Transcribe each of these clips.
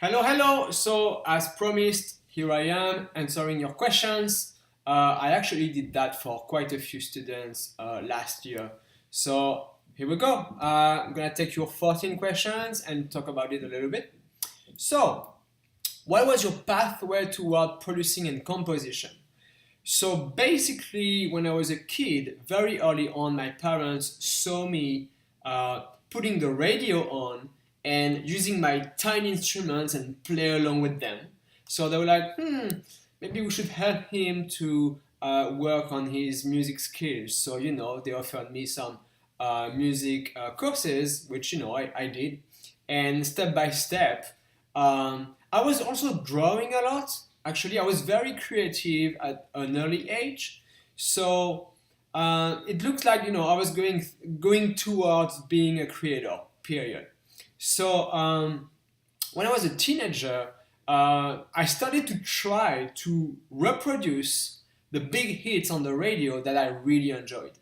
Hello. So, as promised, here I am answering your questions. I actually did that for quite a few students last year. So, here we go. I'm gonna take your 14 questions and talk about it a little bit. So, what was your pathway toward producing and composition? So basically, when I was a kid, very early on, my parents saw me putting the radio on and using my tiny instruments and play along with them. So they were like, maybe we should help him to work on his music skills. So, they offered me some music courses, which, I did. And step by step, I was also drawing a lot. Actually, I was very creative at an early age. So it looked like, I was going towards being a creator, period. So when I was a teenager, I started to try to reproduce the big hits on the radio that I really enjoyed.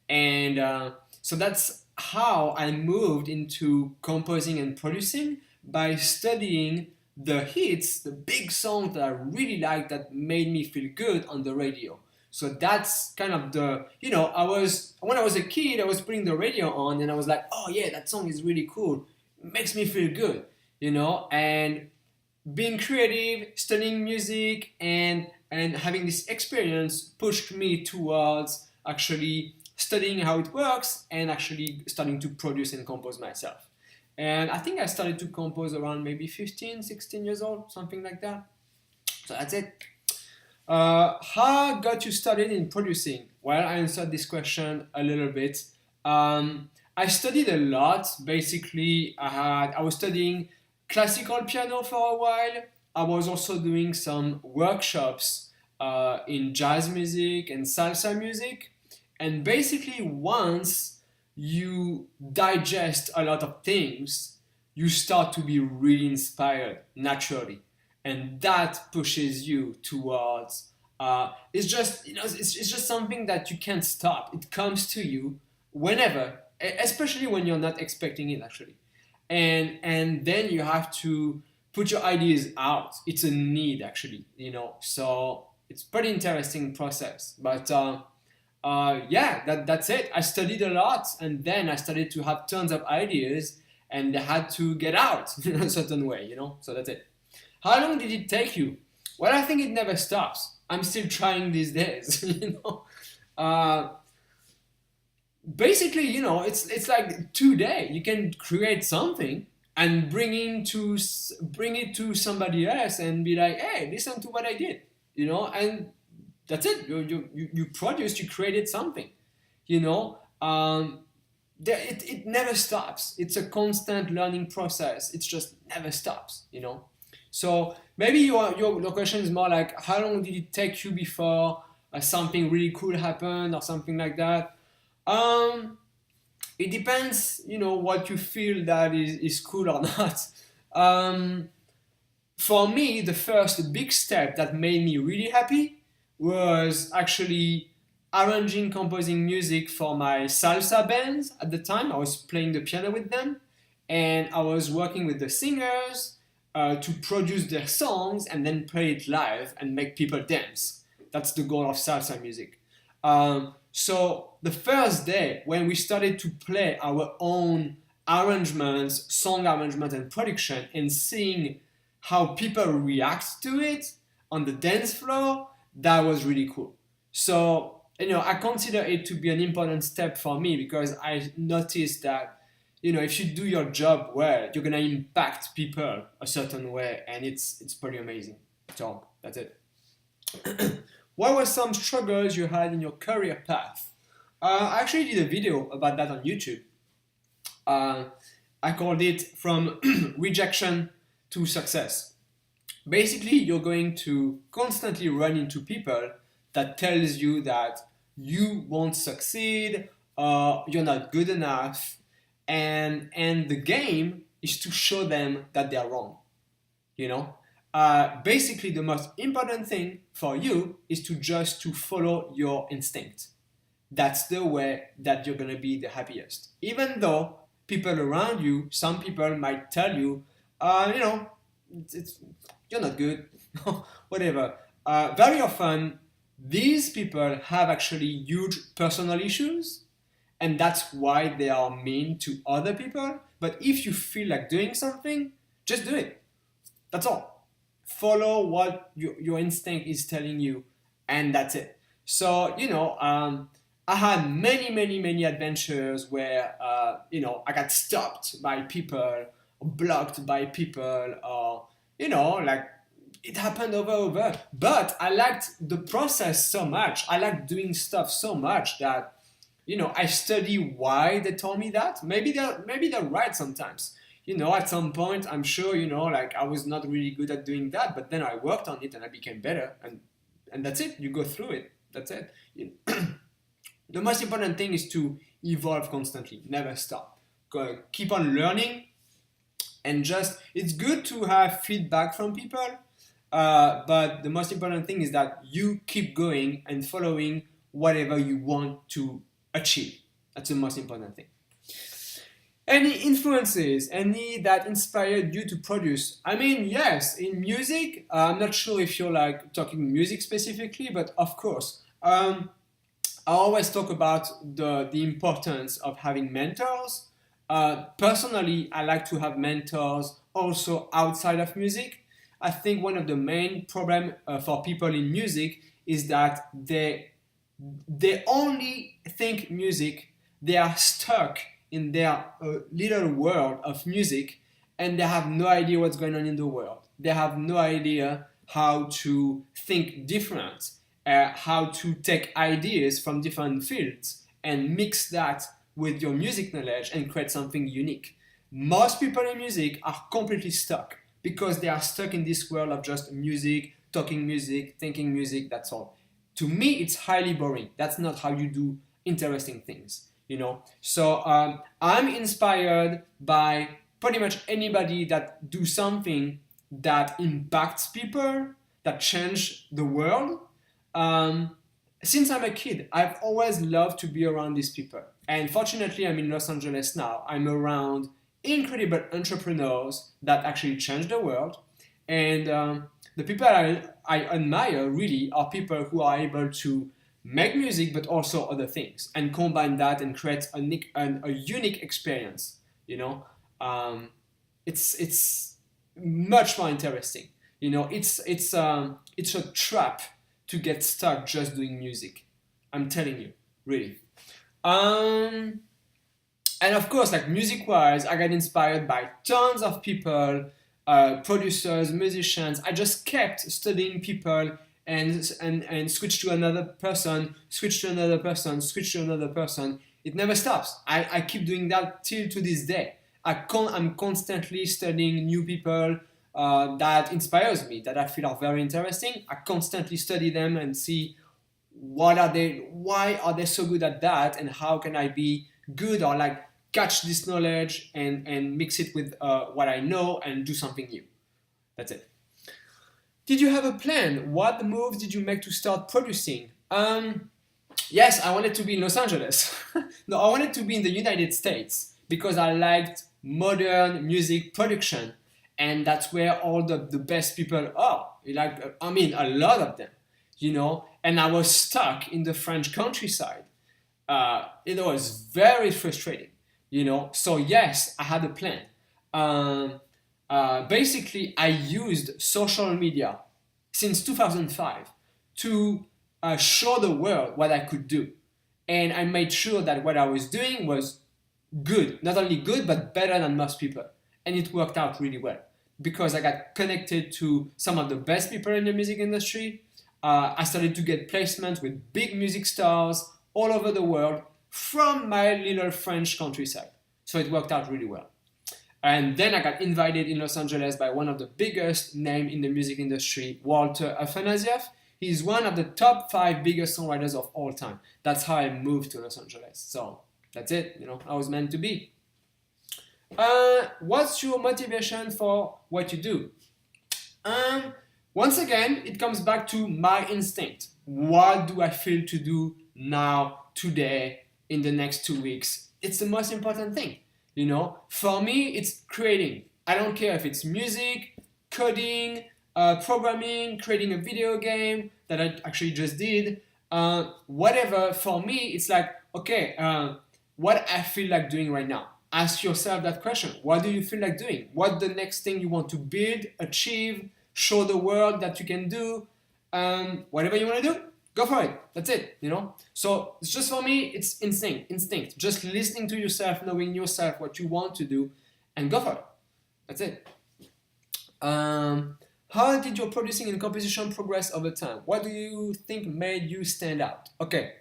And so that's how I moved into composing and producing by studying the hits, the big songs that I really liked that made me feel good on the radio. So that's kind of when I was a kid, I was putting the radio on and I was like, oh yeah, that song is really cool. It makes me feel good, and being creative, studying music, and having this experience pushed me towards actually studying how it works and actually starting to produce and compose myself. And I think I started to compose around maybe 15, 16 years old, something like that. So that's it. How got you started in producing? Well, I answered this question a little bit. I studied a lot. Basically, I was studying classical piano for a while. I was also doing some workshops in jazz music and salsa music. And basically, once you digest a lot of things, you start to be really inspired naturally. And that pushes you towards it's just something that you can't stop. It comes to you whenever, especially when you're not expecting it actually. And then you have to put your ideas out. It's a need actually. So it's pretty interesting process. But yeah, that's it. I studied a lot, and then I started to have tons of ideas, and they had to get out in a certain way. So that's it. How long did it take you? Well, I think it never stops. I'm still trying these days. Uh, basically, it's like today you can create something and bring it to somebody else and be like, hey, listen to what I did, and that's it. You produced, you created something, you know. It never stops. It's a constant learning process. It just never stops. So maybe your question is more like, how long did it take you before something really cool happened or something like that? Um, it depends, what you feel that is cool or not. Um, for me, the first big step that made me really happy was actually arranging, composing music for my salsa bands at the time. I was playing the piano with them, and I was working with the singers to produce their songs and then play it live and make people dance. That's the goal of salsa music. So the first day when we started to play our own arrangements, song arrangement and production, and seeing how people react to it on the dance floor, that was really cool. So, I consider it to be an important step for me because I noticed that, if you do your job well, you're gonna impact people a certain way, and it's pretty amazing. So that's it. What were some struggles you had in your career path? I actually did a video about that on YouTube. Uh, I called it From Rejection to Success. Basically, you're going to constantly run into people that tells you that you won't succeed, you're not good enough, and the game is to show them that they're wrong. You know, basically, the most important thing for you is to follow your instinct. That's the way that you're gonna be the happiest. Even though people around you, some people might tell you, you know, it's you're not good, whatever. Very often, these people have actually huge personal issues, and that's why they are mean to other people. But if you feel like doing something, just do it. That's all. Follow what your instinct is telling you, and that's it. So, I had many, many, many adventures where, I got stopped by people, or blocked by people, or, like it happened over. But I liked the process so much. I liked doing stuff so much that, I study why they told me that. Maybe they're right sometimes. At some point, I'm sure, like I was not really good at doing that, but then I worked on it and I became better, and that's it. You go through it. That's it. The most important thing is to evolve constantly, never stop. Keep on learning, and just it's good to have feedback from people, but the most important thing is that you keep going and following whatever you want to achieve. That's the most important thing. Any influences, any that inspired you to produce? I mean, yes, in music, I'm not sure if you're like talking music specifically, but of course. I always talk about the importance of having mentors. Personally, I like to have mentors also outside of music. I think one of the main problem for people in music is that they only think music. They are stuck in their little world of music, and they have no idea what's going on in the world. They have no idea how to think different, how to take ideas from different fields and mix that with your music knowledge and create something unique. Most people in music are completely stuck because they are stuck in this world of just music, talking music, thinking music, that's all. To me, it's highly boring. That's not how you do interesting things, So I'm inspired by pretty much anybody that do something that impacts people, that change the world. Since I'm a kid, I've always loved to be around these people. And fortunately, I'm in Los Angeles now. I'm around incredible entrepreneurs that actually change the world. And the people I admire really are people who are able to make music, but also other things, and combine that and create a unique experience. It's much more interesting. It's a trap to get stuck just doing music. I'm telling you, really. And of course, like music-wise, I got inspired by tons of people, producers, musicians. I just kept studying people and switch to another person, switch to another person, switch to another person. It never stops. I keep doing that till to this day. I'm constantly studying new people that inspires me, that I feel are very interesting. I constantly study them and see why are they so good at that, and how can I be good, or like catch this knowledge and mix it with what I know and do something new. That's it. Did you have a plan? What moves did you make to start producing? Yes, I wanted to be in Los Angeles. No, I wanted to be in the United States because I liked modern music production, and that's where all the best people are. A lot of them, and I was stuck in the French countryside. It was very frustrating, So yes, I had a plan. Basically, I used social media since 2005 to show the world what I could do. And I made sure that what I was doing was good. Not only good, but better than most people. And it worked out really well because I got connected to some of the best people in the music industry. I started to get placements with big music stars all over the world from my little French countryside. So it worked out really well. And then I got invited in Los Angeles by one of the biggest names in the music industry, Walter Afanasieff. He's one of the top 5 biggest songwriters of all time. That's how I moved to Los Angeles. So that's it, I was meant to be. What's your motivation for what you do? Once again, it comes back to my instinct. What do I feel to do now, today, in the next 2 weeks? It's the most important thing. For me, it's creating. I don't care if it's music, coding, programming, creating a video game that I actually just did, whatever. For me, it's like, okay, what I feel like doing right now. Ask yourself that question. What do you feel like doing? What the next thing you want to build, achieve, show the world that you can do? Whatever you want to do, go for it. That's it, you know? So it's just for me, it's instinct. Just listening to yourself, knowing yourself, what you want to do, and go for it. That's it. How did your producing and composition progress over time? What do you think made you stand out? Okay.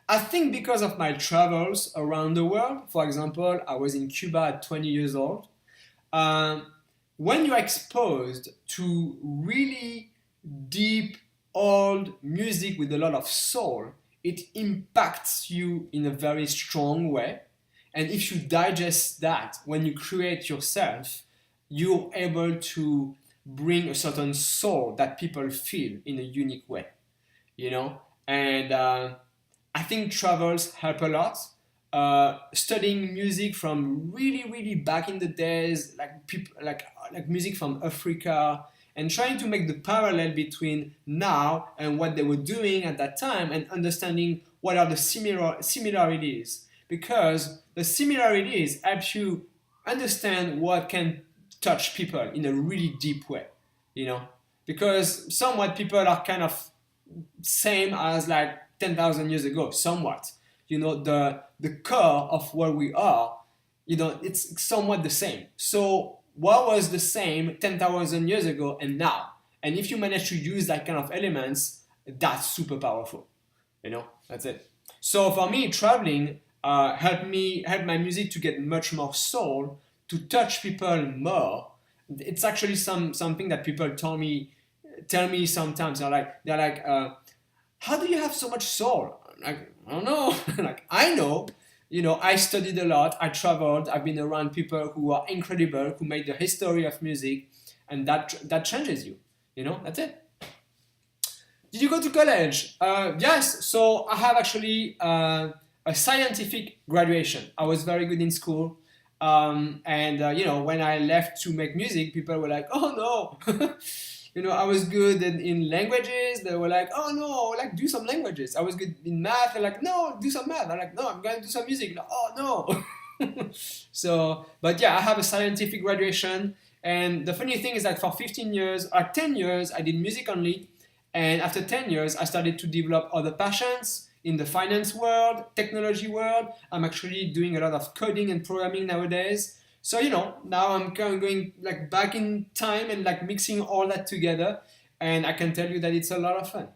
I think because of my travels around the world. For example, I was in Cuba at 20 years old. When you're exposed to really deep, old music with a lot of soul, it impacts you in a very strong way. And if you digest that, when you create yourself, you're able to bring a certain soul that people feel in a unique way, you know? And I think travels help a lot. Studying music from really back in the days, like people like music from Africa, and trying to make the parallel between now and what they were doing at that time, and understanding what are the similarities, because the similarities help you understand what can touch people in a really deep way, you know, because somewhat people are kind of same as like 10,000 years ago, somewhat. You know, the core of where we are, you know, it's somewhat the same. So what was the same 10,000 years ago and now? And if you manage to use that kind of elements, that's super powerful. You know, that's it. So for me, traveling helped my music to get much more soul, to touch people more. It's actually something that people tell me sometimes. They're like, how do you have so much soul? Like, I don't know. Like, I know, you know, I studied a lot, I traveled, I've been around people who are incredible, who made the history of music, and that changes you. You know, that's it. Did you go to college? Yes. So I have actually a scientific graduation. I was very good in school. And you know, when I left to make music, people were like, oh no. You know, I was good in languages. They were like, oh no, like do some languages. I was good in math. They're like, no, do some math. I'm like, no, I'm going to do some music. Like, oh no. So, but yeah, I have a scientific graduation. And the funny thing is that for 15 years, or 10 years, I did music only. And after 10 years, I started to develop other passions in the finance world, technology world. I'm actually doing a lot of coding and programming nowadays. So, you know, now I'm kind of going like back in time and like mixing all that together. And I can tell you that it's a lot of fun.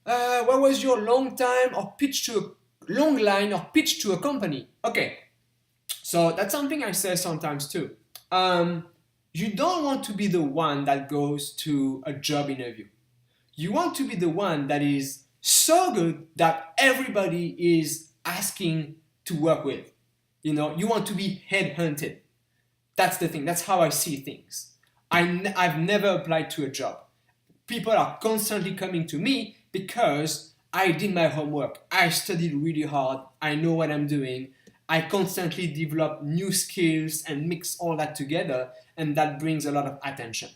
What was your long line or pitch to a company? Okay. So that's something I say sometimes too. You don't want to be the one that goes to a job interview. You want to be the one that is so good that everybody is asking to work with. You know, you want to be headhunted. That's the thing. That's how I see things. I've never applied to a job. People are constantly coming to me because I did my homework. I studied really hard. I know what I'm doing. I constantly develop new skills and mix all that together, and that brings a lot of attention.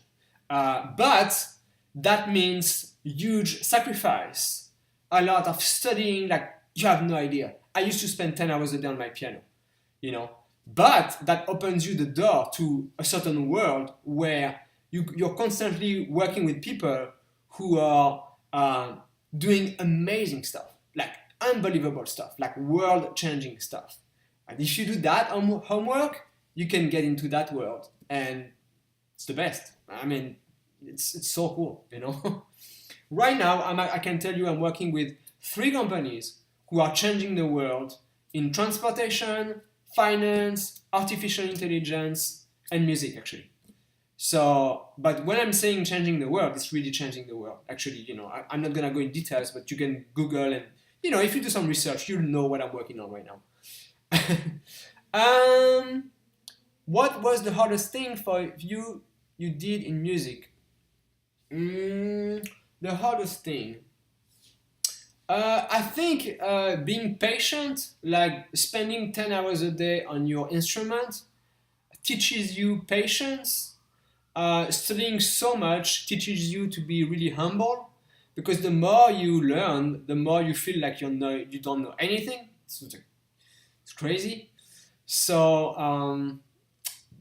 But that means huge sacrifice, a lot of studying, like you have no idea. I used to spend 10 hours a day on my piano, you know, but that opens you the door to a certain world where you're constantly working with people who are doing amazing stuff, like unbelievable stuff, like world-changing stuff. And if you do that homework, you can get into that world, and it's the best. I mean, it's so cool, you know. Right now, I can tell you I'm working with 3 companies who are changing the world in transportation, finance, artificial intelligence, and music, actually. So, but when I'm saying changing the world, it's really changing the world. Actually, you know, I'm not gonna go in details, but you can Google and, you know, if you do some research, you'll know what I'm working on right now. What was the hardest thing for you did in music? The hardest thing. I think being patient, like spending 10 hours a day on your instrument, teaches you patience. Studying so much teaches you to be really humble, because the more you learn, the more you feel like you don't know anything. It's crazy. So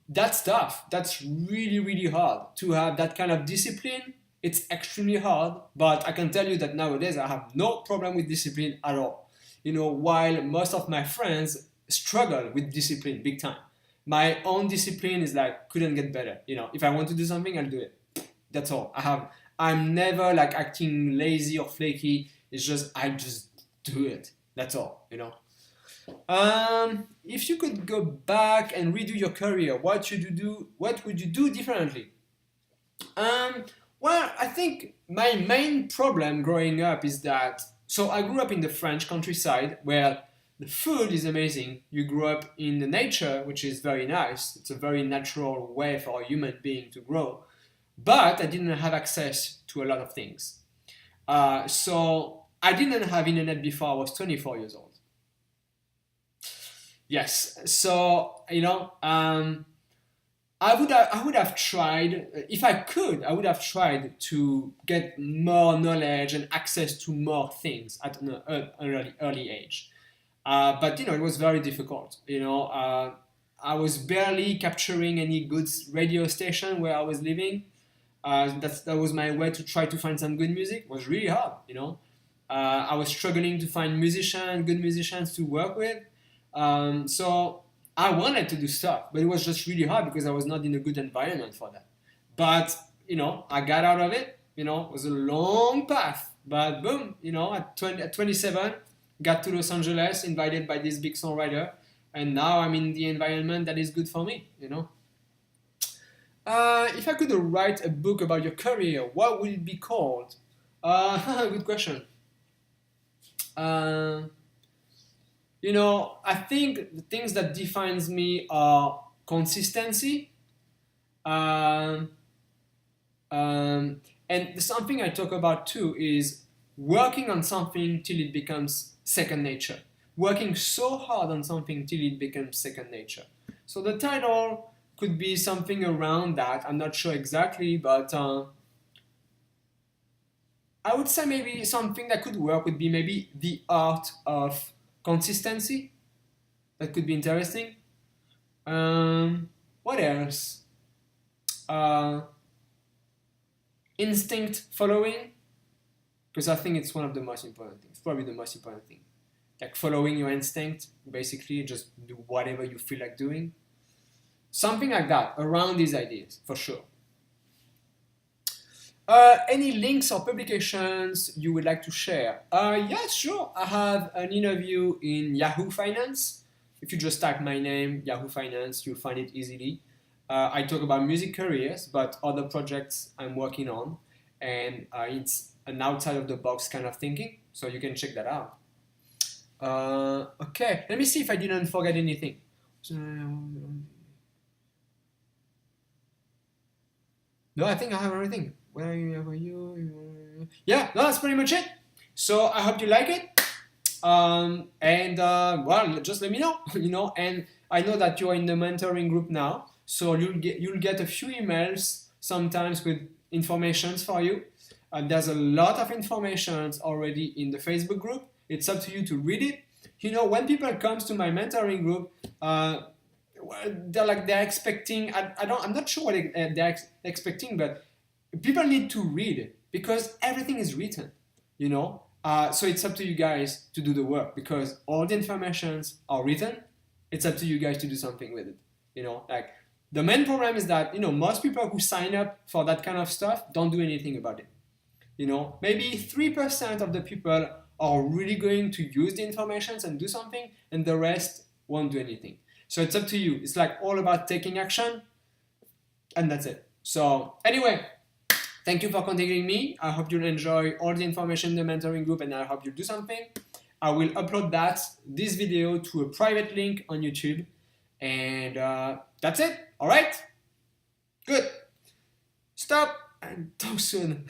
that's tough. That's really, really hard to have that kind of discipline. It's extremely hard, but I can tell you that nowadays I have no problem with discipline at all. While most of my friends struggle with discipline big time. My own discipline is like couldn't get better. If I want to do something, I'll do it. That's all. I'm never like acting lazy or flaky. It's just I just do it. That's all. If you could go back and redo your career, what would you do differently? Well, I think my main problem growing up is that, so I grew up in the French countryside where the food is amazing. You grew up in the nature, which is very nice. It's a very natural way for a human being to grow. But I didn't have access to a lot of things. So I didn't have internet before I was 24 years old. Yes, so I would have tried, if I could, I would have tried to get more knowledge and access to more things at an early age. But it was very difficult. I was barely capturing any good radio station where I was living. That was my way to try to find some good music. It was really hard. I was struggling to find good musicians to work with. So I wanted to do stuff, but it was just really hard because I was not in a good environment for that. But I got out of it. It was a long path, but boom, at 27, got to Los Angeles, invited by this big songwriter, and now I'm in the environment that is good for me. If I could write a book about your career, what would it be called? Good question. I think the things that defines me are consistency, and something I talk about too is working on something till it becomes second nature. Working so hard on something till it becomes second nature. So the title could be something around that. I'm not sure exactly, but I would say maybe something that could work would be maybe the art of consistency. That could be interesting. What else? Instinct following, because I think it's one of the most important things. Probably the most important thing. Like following your instinct, basically just do whatever you feel like doing. Something like that, around these ideas, for sure. Any links or publications you would like to share? Yes, sure. I have an interview in Yahoo Finance. If you just type my name, Yahoo Finance, you'll find it easily. I talk about music careers, but other projects I'm working on. And it's an outside of the box kind of thinking, so you can check that out. Okay, let me see if I didn't forget anything. No, I think I have everything. Where are you? Yeah, no, that's pretty much it. So I hope you like it. Well, just let me know, and I know that you're in the mentoring group now, so you'll get a few emails sometimes with informations for you. There's a lot of informations already in the Facebook group. It's up to you to read it. When people comes to my mentoring group, they're expecting. I'm not sure what they're expecting, but people need to read it because everything is written. So it's up to you guys to do the work because all the informations are written. It's up to you guys to do something with it. The main problem is that most people who sign up for that kind of stuff don't do anything about it. Maybe 3% of the people are really going to use the information and do something, and the rest won't do anything. So it's up to you. It's all about taking action, and that's it. So anyway, thank you for contacting me. I hope you'll enjoy all the information in the mentoring group, and I hope you'll do something. I will upload this video to a private link on YouTube, and that's it. All right? Good. Stop and talk soon.